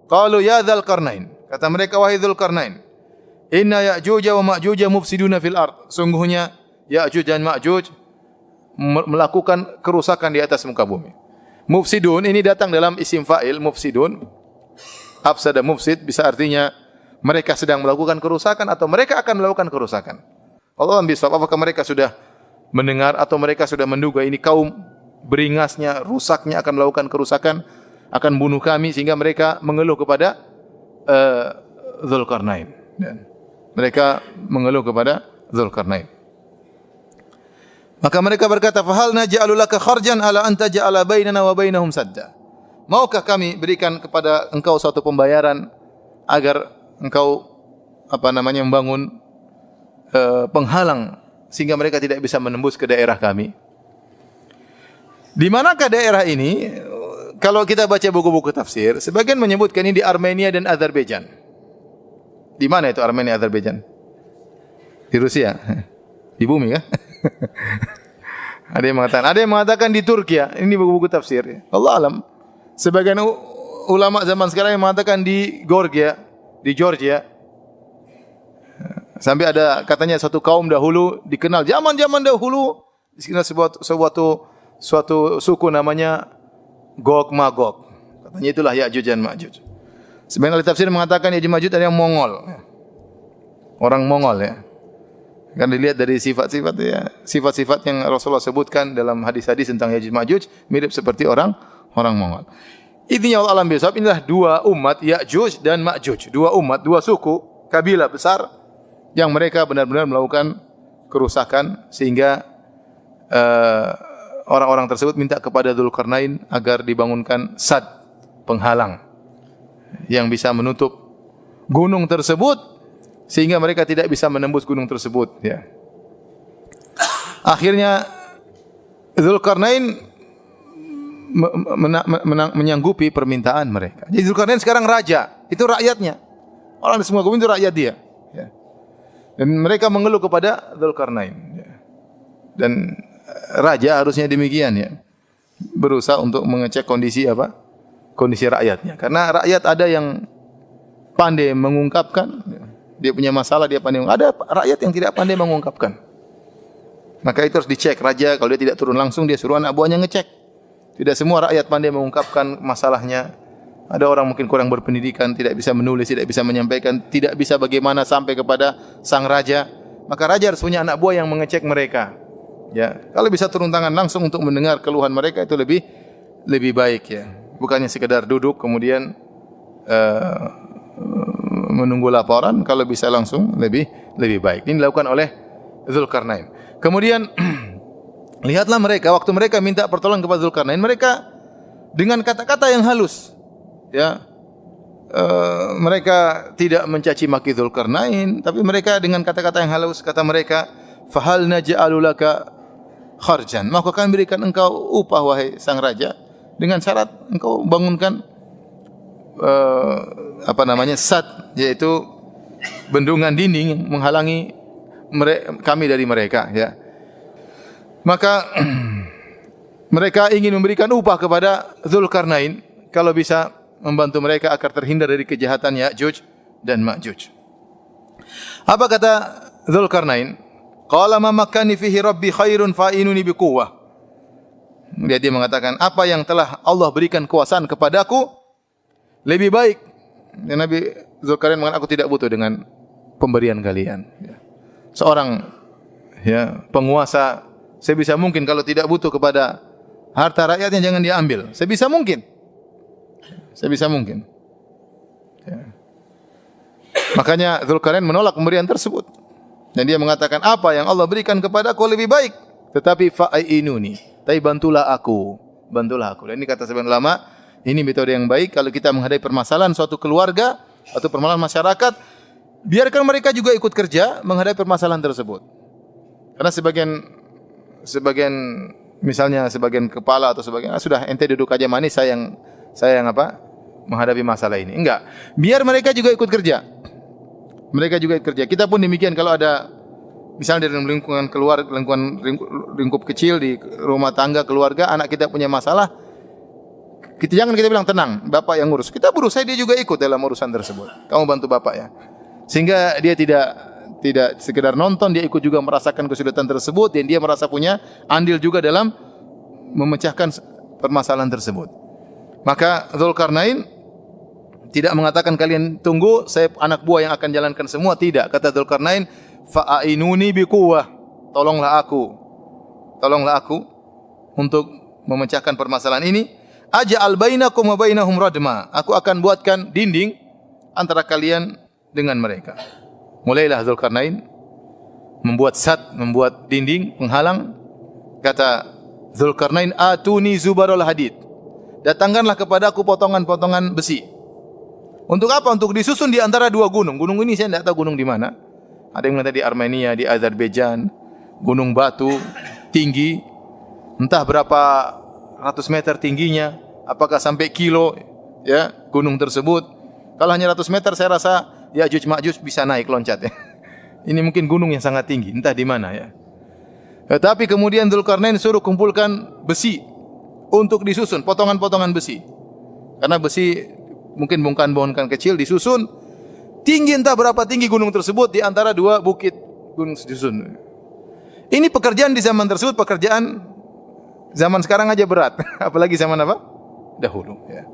Qalu ya Dzal Qarnain. Kata mereka, wahai Dzulkarnain, inna Ya'juj wa Ma'juj mufsiduna fil ard. Sungguhnya Ya'juj dan Ma'juj melakukan kerusakan di atas muka bumi. Mufsidun ini datang dalam isim fa'il mufsidun. Afsada mufsid bisa artinya mereka sedang melakukan kerusakan atau mereka akan melakukan kerusakan. Allah bisawab, apakah mereka sudah mendengar atau mereka sudah menduga ini kaum beringasnya, rusaknya akan melakukan kerusakan, akan bunuh kami, sehingga mereka mengeluh kepada Dzulkarnain. Mereka mengeluh kepada Dzulkarnain. Maka mereka berkata, "Fahal naj'alu laka kharjan ala an taj'ala bainana wa bainahum sadda?" Maukah kami berikan kepada engkau suatu pembayaran agar engkau membangun penghalang sehingga mereka tidak bisa menembus ke daerah kami? Di manakah daerah ini? Kalau kita baca buku-buku tafsir, sebagian menyebutkan ini di Armenia dan Azerbaijan. Di mana itu Armenia, Azerbaijan? Di Rusia. Di bumi kan? Ada yang mengatakan di Turki. Ini buku-buku tafsir. Allah alam. Sebagian ulama zaman sekarang yang mengatakan di Georgia, Sampai ada katanya suatu kaum dahulu dikenal zaman-zaman dahulu dikenal suatu suku namanya Gog Magog. Katanya itulah Ya'juj dan Ma'juj. Sebagian ahli tafsir mengatakan Ya'juj Ma'juj adalah Mongol. Orang Mongol ya. Kan dilihat dari sifat-sifat ya, sifat-sifat yang Rasulullah sebutkan dalam hadis-hadis tentang Ya'juj Ma'juj mirip seperti orang Mongol. Intinya Allah alam bisawab, inilah dua umat Ya'juj dan Ma'juj, dua umat, dua suku, kabilah besar yang mereka benar-benar melakukan kerusakan sehingga orang-orang tersebut minta kepada Dzulkarnain agar dibangunkan sad, penghalang yang bisa menutup gunung tersebut sehingga mereka tidak bisa menembus gunung tersebut ya. Akhirnya Dzulkarnain menyanggupi permintaan mereka. Jadi Dzulkarnain sekarang raja, itu rakyatnya. Orang di semua gunung itu rakyat dia ya. Dan mereka mengeluh kepada Dzulkarnain ya. Dan raja harusnya demikian ya. Berusaha untuk mengecek kondisi rakyatnya. Karena rakyat ada yang pandai mengungkapkan, dia punya masalah dia pandai. Ada rakyat yang tidak pandai mengungkapkan. Maka itu harus dicek raja. Kalau dia tidak turun langsung, dia suruh anak buahnya ngecek. Tidak semua rakyat pandai mengungkapkan masalahnya. Ada orang mungkin kurang berpendidikan, tidak bisa menulis, tidak bisa menyampaikan, tidak bisa bagaimana sampai kepada sang raja. Maka raja harus punya anak buah yang mengecek mereka. Ya, kalau bisa turun tangan langsung untuk mendengar keluhan mereka itu lebih baik ya. Bukannya sekedar duduk kemudian menunggu laporan, kalau bisa langsung lebih baik. Ini dilakukan oleh Dzulkarnain. Kemudian lihatlah mereka waktu mereka minta pertolongan kepada Dzulkarnain, mereka dengan kata-kata yang halus ya. Mereka tidak mencaci maki Dzulkarnain, tapi mereka dengan kata-kata yang halus kata mereka, "Fahal naj'alu laka kharjan?" Maka kami berikan engkau upah wahai sang raja dengan syarat engkau bangunkan sad, yaitu bendungan dinding yang menghalangi kami dari mereka ya. Maka mereka ingin memberikan upah kepada Dzulkarnain kalau bisa membantu mereka agar terhindar dari kejahatan Ya'juj dan Ma'juj. Apa kata Dzulkarnain? Qala ma makkani fihi rabbi khairun fa'inuni biquwwah. Dia mengatakan, apa yang telah Allah berikan kekuasaan kepadaku lebih baik. Dan Nabi Dzulkarnain mengatakan, aku tidak butuh dengan pemberian kalian. Seorang penguasa sebisa mungkin kalau tidak butuh kepada harta rakyatnya jangan diambil. Sebisa mungkin. Ya. Makanya Dzulkarnain menolak pemberian tersebut. Dan dia mengatakan, apa yang Allah berikan kepadaku lebih baik. Tetapi fa'inuni, tapi bantulah aku. Dan ini kata sebagian ulama, ini metode yang baik kalau kita menghadapi permasalahan suatu keluarga atau permasalahan masyarakat, biarkan mereka juga ikut kerja menghadapi permasalahan tersebut. Karena sebagian misalnya sebagian kepala atau sebagian sudah ente duduk aja manis, saya yang menghadapi masalah ini. Enggak. Biar mereka juga ikut kerja. Kita pun demikian kalau ada misalnya dalam lingkungan lingkup kecil di rumah tangga keluarga, anak kita punya masalah, Jangan kita bilang tenang, bapak yang ngurus. Kita berusaha dia juga ikut dalam urusan tersebut. Kamu bantu bapak ya. Sehingga dia tidak sekedar nonton, dia ikut juga merasakan kesulitan tersebut dan dia merasa punya andil juga dalam memecahkan permasalahan tersebut. Maka Dzulkarnain tidak mengatakan kalian tunggu, saya anak buah yang akan jalankan semua. Tidak, kata Dzulkarnain, fa'ainuni biquwwah. Tolonglah aku untuk memecahkan permasalahan ini. Aj'al bainakum wa bainahum radma. Aku akan buatkan dinding antara kalian dengan mereka. Mulailah Dzulkarnain membuat dinding penghalang. Kata Dzulkarnain, atuni zubarul hadid. Datangkanlah kepadaku potongan-potongan besi. Untuk apa? Untuk disusun di antara dua gunung. Gunung ini saya tidak tahu gunung di mana. Ada yang mengatakan di Armenia, di Azerbaijan, gunung batu tinggi, entah berapa ratus meter tingginya, apakah sampai kilo ya gunung tersebut. Kalau hanya 100 meter saya rasa Ya'juj Ma'juj bisa naik loncat ya. Ini mungkin gunung yang sangat tinggi, entah di mana ya. Tetapi kemudian Dzulkarnain suruh kumpulkan besi untuk disusun, potongan-potongan besi. Karena besi mungkin bongkahan-bongkahan kecil disusun tinggi, entah berapa tinggi gunung tersebut di antara dua bukit gunung disusun. Ini pekerjaan di zaman tersebut, pekerjaan zaman sekarang aja berat, apalagi zaman apa? Dahulu ya.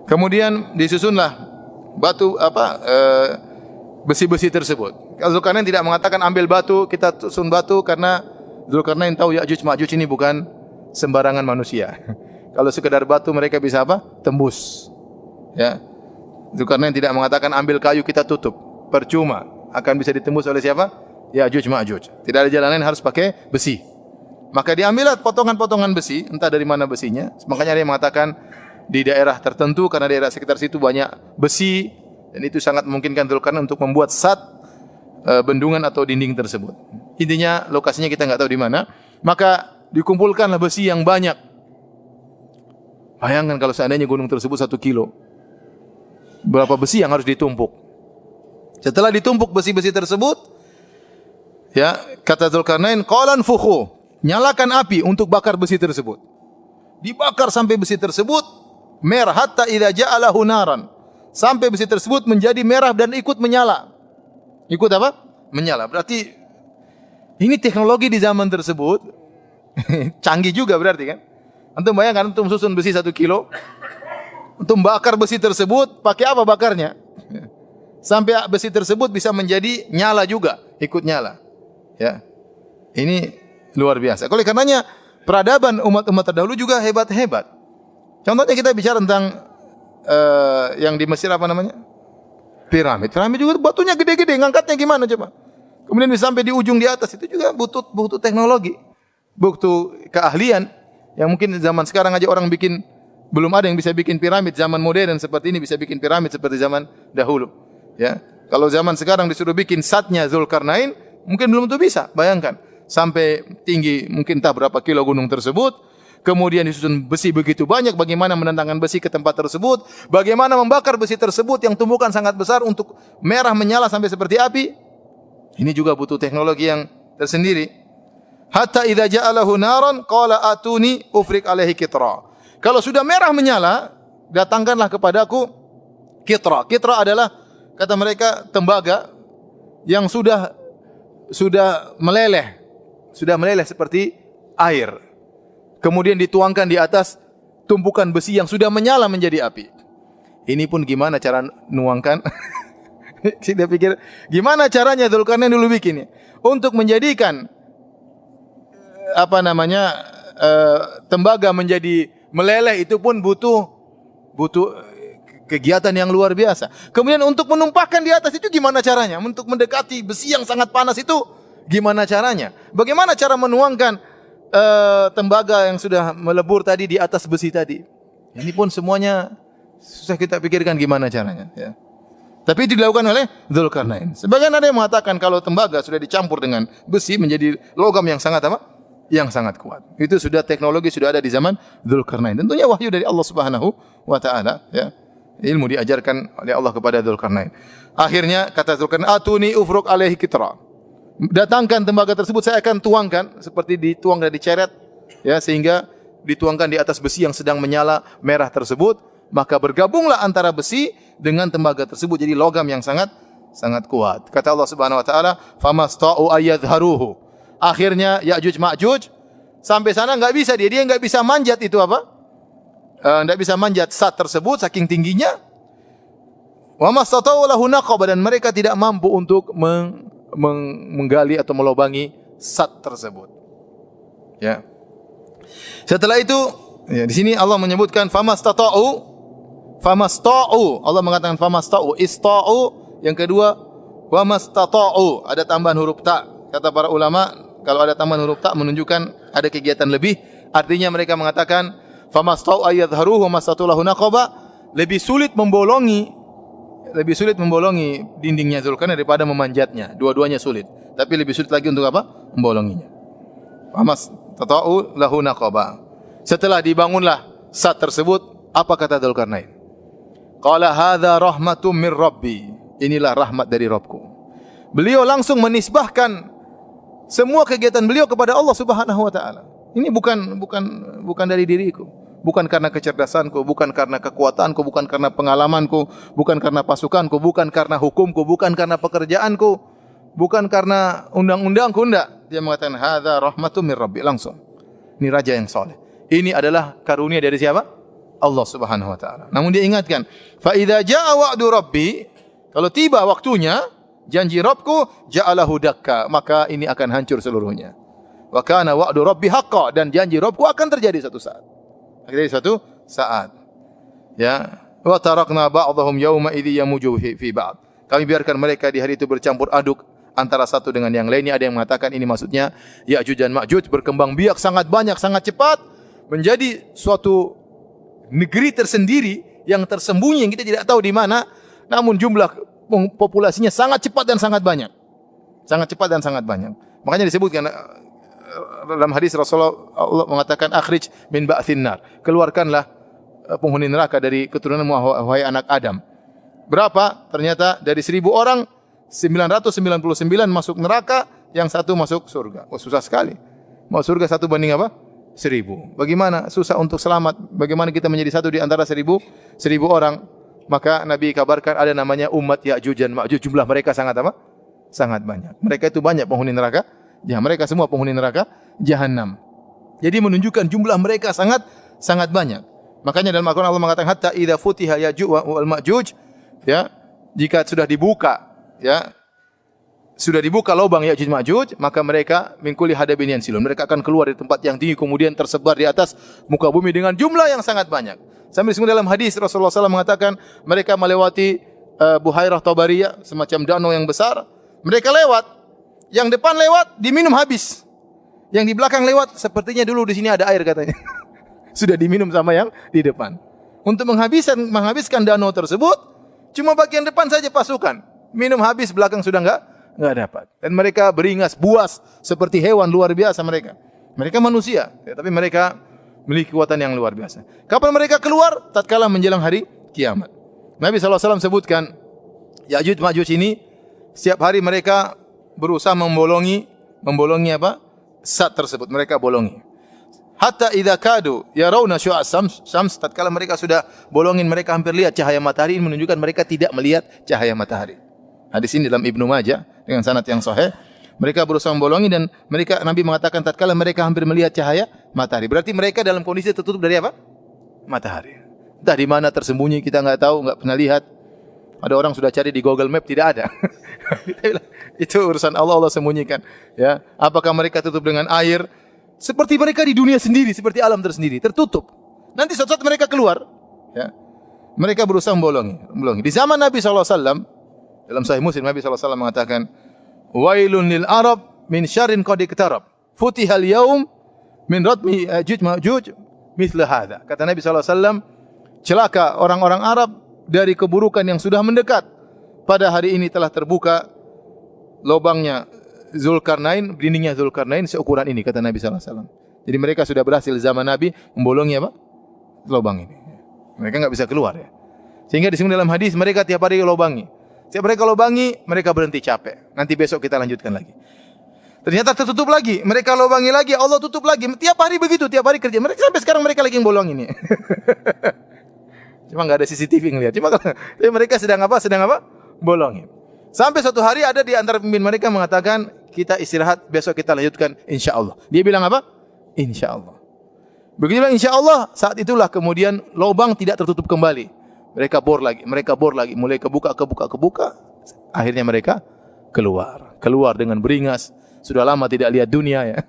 Kemudian disusunlah besi-besi tersebut. Dzulkarnain tidak mengatakan ambil batu, kita susun batu, karena Dzulkarnain tahu Ya'juj Ma'juj ini bukan sembarangan manusia. Kalau sekedar batu mereka bisa apa? Tembus. Ya. Dzulkarnain tidak mengatakan ambil kayu kita tutup, percuma, akan bisa ditembus oleh siapa? Ya'juj Ma'juj. Tidak ada jalan lain, harus pakai besi. Maka diambillah potongan-potongan besi, entah dari mana besinya. Makanya dia mengatakan di daerah tertentu, karena daerah sekitar situ banyak besi, dan itu sangat memungkinkan Dzulkarnain untuk membuat bendungan atau dinding tersebut. Intinya lokasinya kita enggak tahu di mana. Maka dikumpulkanlah besi yang banyak. Bayangkan kalau seandainya gunung tersebut 1 kilo. Berapa besi yang harus ditumpuk. Setelah ditumpuk besi-besi tersebut, ya, kata Dzulkarnain, qalan fukhu, nyalakan api untuk bakar besi tersebut. Dibakar sampai besi tersebut merah, hatta idza ja'alahu naran, sampai besi tersebut menjadi merah dan ikut menyala. Ikut apa? Menyala. Berarti ini teknologi di zaman tersebut canggih juga berarti kan? Antum bayangkan, antum susun besi 1 kilo, untuk bakar besi tersebut, pakai apa bakarnya? Sampai besi tersebut bisa menjadi nyala juga, ikut nyala. Ya. Ini luar biasa. Oleh karenanya peradaban umat-umat terdahulu juga hebat-hebat. Contohnya kita bicara tentang yang di Mesir apa namanya? Piramid. Piramid juga batunya gede-gede, ngangkatnya gimana coba? Kemudian bisa sampai di ujung di atas, itu juga butuh teknologi, butuh keahlian yang mungkin zaman sekarang aja orang belum ada yang bisa bikin piramid zaman modern seperti ini, bisa bikin piramid seperti zaman dahulu. Ya. Kalau zaman sekarang disuruh bikin satnya Dzulkarnain, mungkin belum tentu bisa. Bayangkan, sampai tinggi mungkin tak berapa kilo gunung tersebut, kemudian disusun besi begitu banyak, bagaimana menentangkan besi ke tempat tersebut, bagaimana membakar besi tersebut yang tumbukan sangat besar untuk merah menyala sampai seperti api. Ini juga butuh teknologi yang tersendiri. Hatta idza ja'alahu naran qala atuni ufrik alaihi kitra. Kalau sudah merah menyala, datangkanlah kepadaku kitra. Kitra adalah, kata mereka, tembaga yang sudah meleleh seperti air. Kemudian dituangkan di atas tumpukan besi yang sudah menyala menjadi api. Ini pun gimana cara nuangkan? Saya pikir, gimana caranya Dzulkarnain dulu bikin untuk menjadikan tembaga menjadi meleleh, itu pun butuh kegiatan yang luar biasa. Kemudian untuk menumpahkan di atas itu gimana caranya? Untuk mendekati besi yang sangat panas itu gimana caranya? Bagaimana cara menuangkan tembaga yang sudah melebur tadi di atas besi tadi? Ini pun semuanya susah kita pikirkan gimana caranya. Ya. Tapi itu dilakukan oleh Dzulkarnain. Sebagian ada yang mengatakan kalau tembaga sudah dicampur dengan besi menjadi logam yang sangat apa? Yang sangat kuat. Itu sudah teknologi sudah ada di zaman Dzulkarnain. Tentunya wahyu dari Allah Subhanahu wa taala, ya. Ilmu diajarkan oleh Allah kepada Dzulkarnain. Akhirnya kata Dzulkarnain, "Atuni ufruk alaihi kitra." Datangkan tembaga tersebut, saya akan tuangkan seperti dituang dan diceret, ya, sehingga dituangkan di atas besi yang sedang menyala merah tersebut, maka bergabunglah antara besi dengan tembaga tersebut jadi logam yang sangat kuat. Kata Allah Subhanahu wa taala, "Famasta'u ayyadharuhu." Akhirnya Ya'juj Ma'juj sampai sana enggak bisa dia enggak bisa manjat itu apa? Enggak bisa manjat sat tersebut saking tingginya. Wa mastata'u lahu naqaba, dan mereka tidak mampu untuk menggali atau melobangi sat tersebut. Ya. Setelah itu, ya, di sini Allah menyebutkan famasta'u. Allah mengatakan famasta'u, ista'u, yang kedua wa mastata'u, ada tambahan huruf ta. Kata para ulama, kalau ada tambahan huruf ta menunjukkan ada kegiatan lebih. Artinya mereka mengatakan famasta'u ayyadharuhu wa mastata'u lahu naqaba, lebih sulit membolongi dindingnya Zulkarnain daripada memanjatnya. Dua-duanya sulit, tapi lebih sulit lagi untuk apa? Membolonginya. Famasta'u lahu naqaba. Setelah dibangunlah sat tersebut, apa kata Zulkarnain? Qala hadza rahmatum mir rabbi. Inilah rahmat dari Rabbku. Beliau langsung menisbahkan semua kegiatan beliau kepada Allah Subhanahu wa taala. Ini bukan dari diriku, bukan karena kecerdasanku, bukan karena kekuatanku, bukan karena pengalamanku, bukan karena pasukanku, bukan karena hukumku, bukan karena pekerjaanku, bukan karena undang-undangku, enggak. Dia mengatakan hadza rahmatum mir rabbi, langsung. Ini raja yang saleh. Ini adalah karunia dari siapa? Allah Subhanahu wa taala. Namun dia ingatkan, fa idza jaa wa'du rabbi, kalau tiba waktunya janji Rabbku, ja'alahu dakka, maka ini akan hancur seluruhnya. Wa kana wa'du rabbi haqqan, dan janji Rabbku akan terjadi suatu saat. Ya, wa tarakna ba'dahum yawma idzi yamuju fi ba'd. Kami biarkan mereka di hari itu bercampur aduk antara satu dengan yang lainnya. Ada yang mengatakan ini maksudnya Ya'juj dan Ma'juj berkembang biak sangat banyak, sangat cepat, menjadi suatu negeri tersendiri yang tersembunyi yang kita tidak tahu di mana, namun jumlah populasinya sangat cepat dan sangat banyak. Sangat cepat dan sangat banyak. Makanya disebutkan dalam hadis Rasulullah, Allah mengatakan akhrij min ba'thin nar. Keluarkanlah penghuni neraka dari keturunan wahai anak Adam. Berapa? Ternyata dari 1000 orang 999 masuk neraka, yang satu masuk surga. Oh, susah sekali. Mau surga satu banding apa? 1000. Bagaimana susah untuk selamat? Bagaimana kita menjadi satu di antara 1000 orang? Maka Nabi kabarkan ada namanya umat Ya'juj dan Ma'juj. Jumlah mereka sangat apa? Sangat banyak. Mereka itu banyak penghuni neraka. Ya, mereka semua penghuni neraka Jahannam. Jadi menunjukkan jumlah mereka sangat banyak. Makanya dalam Al-Quran Allah mengatakan hatta idza futiha Ya'juj wal Ma'juj, ya, jika sudah dibuka, ya, sudah dibuka lubang Ya'juj Ma'juj, maka mereka min kulli hadabin yansilun. Mereka akan keluar dari tempat yang tinggi kemudian tersebar di atas muka bumi dengan jumlah yang sangat banyak. Sampai dalam hadis Rasulullah SAW mengatakan mereka melewati Buhairah Tabariyah, semacam danau yang besar. Mereka lewat, yang depan lewat diminum habis. Yang di belakang lewat sepertinya dulu di sini ada air katanya. Sudah diminum sama yang di depan. Untuk menghabiskan danau tersebut, cuma bagian depan saja pasukan. Minum habis, belakang sudah enggak dapat. Dan mereka beringas, buas seperti hewan, luar biasa mereka. Mereka manusia, ya, tapi mereka memiliki kekuatan yang luar biasa. Kapan mereka keluar? Tatkala menjelang hari kiamat. Nabi SAW sebutkan, Ya'juj Ma'juj ini setiap hari mereka berusaha membolongi apa? Sat tersebut mereka bolongi. Hatta idza kadu yarawna syu'a syams, tatkala mereka sudah bolongin, mereka hampir lihat cahaya matahari. Ini menunjukkan mereka tidak melihat cahaya matahari. Hadis ini dalam Ibnu Majah dengan sanad yang sahih. Mereka berusaha membolongi dan Nabi mengatakan tatkala mereka hampir melihat cahaya matahari. Berarti mereka dalam kondisi tertutup dari apa? Matahari. Entah di mana tersembunyi, kita enggak tahu, enggak pernah lihat. Ada orang sudah cari di Google Map, tidak ada. Itu urusan Allah, Allah sembunyikan. Ya, apakah mereka tutup dengan air? Seperti mereka di dunia sendiri, seperti alam tersendiri, tertutup. Nanti suatu saat mereka keluar. Ya, mereka berusaha membolongi. Di zaman Nabi SAW, dalam Sahih Muslim, Nabi SAW mengatakan, Wailun lil Arab min syarrin qad iqtarab. Futihal yaum min radmi Ya'juj Ma'juj mithla hadza. Kata Nabi SAW, celaka orang-orang Arab dari keburukan yang sudah mendekat. Pada hari ini telah terbuka lubangnya Zulkarnain, dindingnya Zulkarnain seukuran ini, kata Nabi SAW. Jadi mereka sudah berhasil zaman Nabi membolongi apa? Lubang ini. Mereka enggak bisa keluar, ya. Sehingga disebut dalam hadis mereka tiap hari lobangi. Setiap mereka lobangi, mereka berhenti capek. Nanti besok kita lanjutkan lagi. Ternyata tertutup lagi. Mereka lubangi lagi, Allah tutup lagi. Tiap hari begitu, tiap hari kerja. Mereka sampai sekarang mereka lagi bolong ini. Cuma enggak ada CCTV ngelihat. Cuma tapi mereka sedang apa? Sedang apa? Bolongin. Sampai suatu hari ada di antara pemimpin mereka mengatakan, kita istirahat, besok kita lanjutkan insyaallah. Dia bilang apa? Insyaallah. Begitu bilang insyaallah, saat itulah kemudian lubang tidak tertutup kembali. Mereka bor lagi, mulai kebuka. Akhirnya mereka keluar dengan beringas. Sudah lama tidak lihat dunia ya.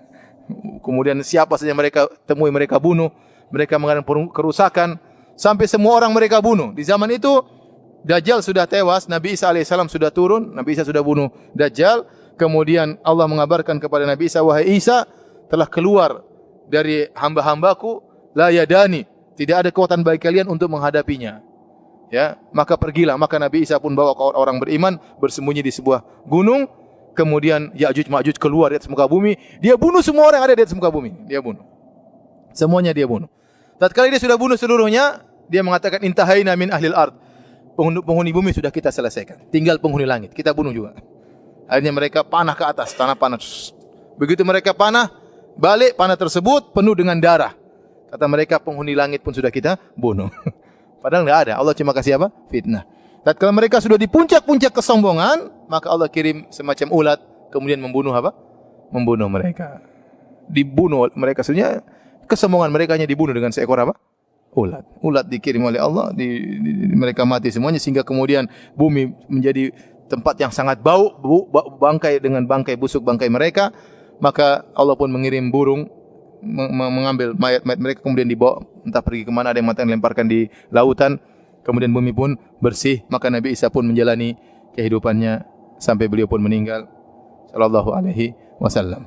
Kemudian siapa saja mereka temui mereka bunuh. Mereka mengadakan kerusakan sampai semua orang mereka bunuh. Di zaman itu Dajjal sudah tewas, Nabi Isa alaihissalam sudah turun, Nabi Isa sudah bunuh Dajjal. Kemudian Allah mengabarkan kepada Nabi Isa, wahai Isa, telah keluar dari hamba-hambaku la yadani, tidak ada kekuatan bagi kalian untuk menghadapinya. Ya, maka pergilah. Maka Nabi Isa pun bawa orang beriman bersembunyi di sebuah gunung. Kemudian Ya'juj Ma'juj keluar di atas muka bumi. Dia bunuh semua orang yang ada di atas muka bumi. Dia bunuh. Semuanya dia bunuh. Tatkala dia sudah bunuh seluruhnya, dia mengatakan intahaina min ahlil ard. Penghuni bumi sudah kita selesaikan. Tinggal penghuni langit. Kita bunuh juga. Akhirnya mereka panah ke atas, tanah panah. Begitu mereka panah, balik panah tersebut penuh dengan darah. Kata mereka penghuni langit pun sudah kita bunuh. Padahal enggak ada. Allah cuma kasih apa? Fitnah. Tatkala mereka sudah di puncak-puncak kesombongan, maka Allah kirim semacam ulat kemudian membunuh apa? Membunuh mereka. Dibunuh mereka, sebenarnya kesombongan mereka hanya dibunuh dengan seekor apa? Ulat. Ulat dikirim oleh Allah, mereka mati semuanya sehingga kemudian bumi menjadi tempat yang sangat bau, bangkai dengan bangkai busuk bangkai mereka. Maka Allah pun mengirim burung mengambil mayat-mayat mereka kemudian dibawa entah pergi ke mana, ada yang mati lemparkan di lautan. Kemudian bumi pun bersih, maka Nabi Isa pun menjalani kehidupannya sampai beliau pun meninggal sallallahu alaihi wasallam.